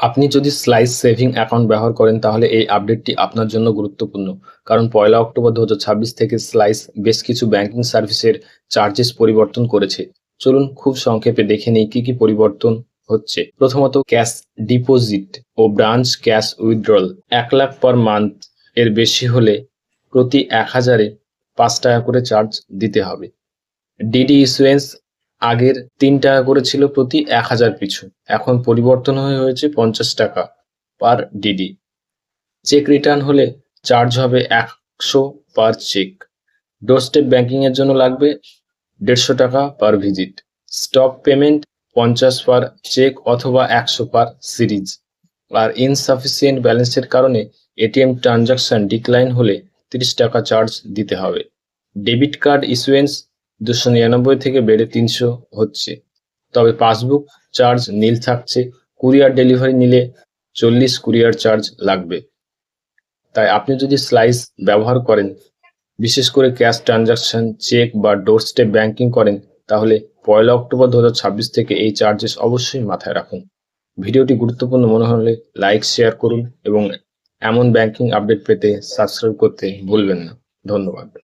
আপনি যদি slice saving account ব্যবহার করেন তাহলে এই আপডেটটি আপনার জন্য গুরুত্বপূর্ণ, কারণ 1 অক্টোবর 2026 থেকে স্লাইস বেশ কিছু ব্যাংকিং সার্ভিসের চার্জেস পরিবর্তন করেছে। চলুন খুব সংক্ষেপে দেখে নিই কি কি পরিবর্তন হচ্ছে। প্রথমত, ক্যাশ ডিপোজিট ও branch cash withdrawal 1 lakh per month এর বেশি হলে প্রতি 1000-এ 5 টাকা করে চার্জ দিতে হবে। ডিডি ইস্যুয়েন্স আগের 3 টাকা করে ছিল প্রতি 1000 পিছু, এখন পরিবর্তন হয়েছে 50 টাকা পার ডিডি। চেক রিটার্ন হলে চার্জ হবে 100 পার চেক। ডোরস্টেপ ব্যাংকিং এর জন্য লাগবে 150 টাকা পার ভিজিট। স্টপ পেমেন্ট 50 পার চেক অথবা 100 পার সিরিজ। আর ইনসাফিসিয়েন্ট ব্যালেন্সের কারণে এটিএম ট্রানজাকশন ডিক্লাইন হলে 30 টাকা চার্জ দিতে হবে। ডেবিট কার্ড ইস্যুয়েন্স 299 থেকে বেড়ে 300 হচ্ছে, তবে পাসবুক চার্জ নীল থাকছে। কুরিয়ার ডেলিভারি নিলে 40 কুরিয়ার চার্জ লাগবে। তাই আপনি যদি স্লাইস ব্যবহার করেন, বিশেষ করে ক্যাশ ট্রানজাকশন, চেক বা ডোরস্টেপ ব্যাংকিং করেন, তাহলে 1 অক্টোবর 2026 থেকে এই চার্জেস অবশ্যই মাথায় রাখুন। ভিডিওটি গুরুত্বপূর্ণ মনে হলে লাইক, শেয়ার করুন এবং এমন ব্যাংকিং আপডেট পেতে সাবস্ক্রাইব করতে ভুলবেন না। ধন্যবাদ।